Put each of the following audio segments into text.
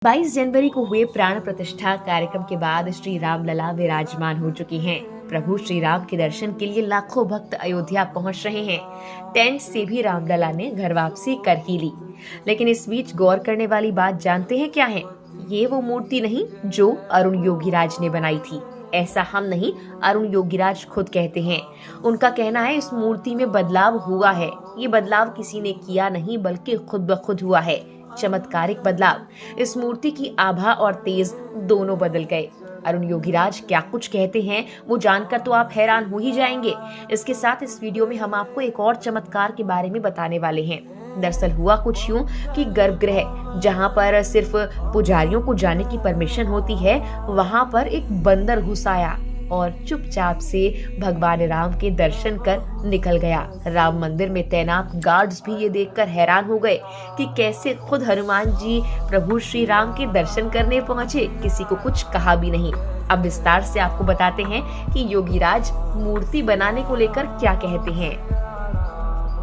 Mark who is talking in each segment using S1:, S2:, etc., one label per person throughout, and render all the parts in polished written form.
S1: 22 जनवरी को हुए प्राण प्रतिष्ठा कार्यक्रम के बाद श्री राम लला विराजमान हो चुके हैं। प्रभु श्री राम के दर्शन के लिए लाखों भक्त अयोध्या पहुंच रहे हैं। टेंट से भी रामलला ने घर वापसी कर ही ली। लेकिन इस बीच गौर करने वाली बात जानते हैं क्या है? ये वो मूर्ति नहीं जो अरुण योगीराज ने बनाई थी। ऐसा हम नहीं, अरुण योगीराज खुद कहते हैं। उनका कहना है इस मूर्ति में बदलाव हुआ है। ये बदलाव किसी ने किया नहीं बल्कि खुद ब खुद हुआ है। चमत्कारिक बदलाव। इस मूर्ति की आभा और तेज दोनों बदल गए। अरुण योगीराज क्या कुछ कहते हैं वो जानकर तो आप हैरान हो ही जाएंगे। इसके साथ इस वीडियो में हम आपको एक और चमत्कार के बारे में बताने वाले हैं। दरअसल हुआ कुछ यूं कि गर्भगृह जहां पर सिर्फ पुजारियों को जाने की परमिशन होती है, वहां पर एक बंदर घुस आया और चुपचाप से भगवान राम के दर्शन कर निकल गया। राम मंदिर में तैनात गार्ड्स भी ये देखकर हैरान हो गए कि कैसे खुद हनुमान जी प्रभु श्री राम के दर्शन करने पहुंचे। किसी को कुछ कहा भी नहीं। अब विस्तार से आपको बताते हैं कि योगीराज मूर्ति बनाने को लेकर क्या कहते हैं।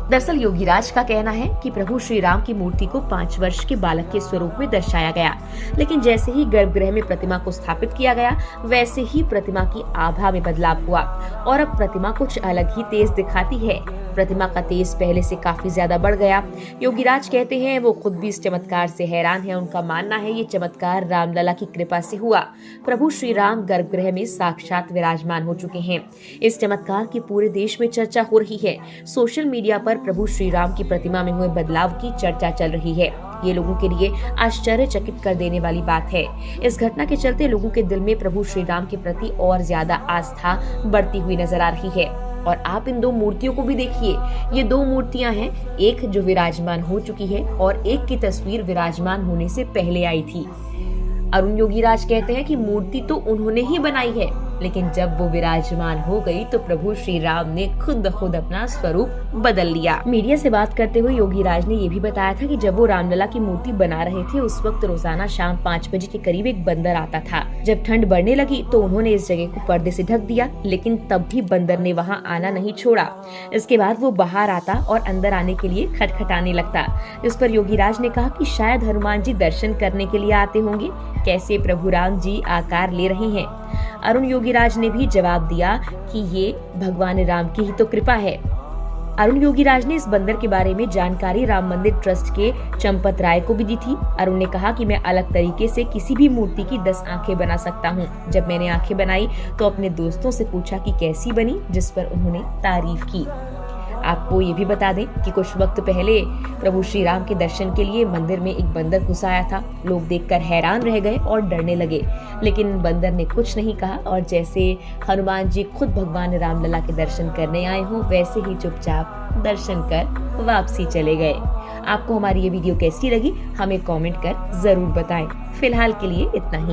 S1: दरअसल योगीराज का कहना है कि प्रभु श्री राम की मूर्ति को 5 वर्ष के बालक के स्वरूप में दर्शाया गया, लेकिन जैसे ही गर्भगृह में प्रतिमा को स्थापित किया गया वैसे ही प्रतिमा की आभा में बदलाव हुआ और अब प्रतिमा कुछ अलग ही तेज दिखाती है। प्रतिमा का तेज पहले से काफी ज्यादा बढ़ गया। योगीराज कहते हैं वो खुद भी इस चमत्कार से हैरान है। उनका मानना है ये चमत्कार रामलला की कृपा से हुआ। प्रभु श्री राम गर्भगृह में साक्षात विराजमान हो चुके हैं। इस चमत्कार की पूरे देश में चर्चा हो रही है। सोशल मीडिया पर प्रभु श्री राम की प्रतिमा में हुए बदलाव की चर्चा चल रही है। ये लोगों के लिए आश्चर्यचकित कर देने वाली बात है। इस घटना के चलते लोगों के दिल में प्रभु श्री राम के प्रति और ज्यादा आस्था बढ़ती हुई नजर आ रही है। और आप इन दो मूर्तियों को भी देखिए। ये दो मूर्तियां हैं, एक जो विराजमान हो चुकी है और एक की तस्वीर विराजमान होने से पहले आई थी। अरुण योगीराज कहते हैं कि मूर्ति तो उन्होंने ही बनाई है, लेकिन जब वो विराजमान हो गई तो प्रभु श्री राम ने खुद ब खुद अपना स्वरूप बदल लिया। मीडिया से बात करते हुए योगीराज ने ये भी बताया था कि जब वो रामलला की मूर्ति बना रहे थे उस वक्त रोजाना शाम 5 बजे के करीब एक बंदर आता था। जब ठंड बढ़ने लगी तो उन्होंने इस जगह को पर्दे से ढक दिया, लेकिन तब भी बंदर ने वहाँ आना नहीं छोड़ा। इसके बाद वो बाहर आता और अंदर आने के लिए खटखटाने लगता। इस पर योगीराज ने कहा कि शायद हनुमान जी दर्शन करने के लिए आते होंगे। कैसे प्रभु राम जी आकार ले रहे हैं। अरुण योगीराज ने भी जवाब दिया कि ये भगवान राम की ही तो कृपा है। अरुण योगीराज ने इस बंदर के बारे में जानकारी राम मंदिर ट्रस्ट के चंपत राय को भी दी थी। अरुण ने कहा कि मैं अलग तरीके से किसी भी मूर्ति की 10 आंखें बना सकता हूँ। जब मैंने आंखें बनाई तो अपने दोस्तों से पूछा कि कैसी बनी, जिस पर उन्होंने तारीफ की। आपको ये भी बता दें कि कुछ वक्त पहले प्रभु श्री राम के दर्शन के लिए मंदिर में एक बंदर घुस आया था। लोग देखकर हैरान रह गए और डरने लगे, लेकिन बंदर ने कुछ नहीं कहा और जैसे हनुमान जी खुद भगवान रामलला के दर्शन करने आए हों वैसे ही चुपचाप दर्शन कर वापसी चले गए। आपको हमारी ये वीडियो कैसी लगी हमें कमेंट कर जरूर बताएं। फिलहाल के लिए इतना ही।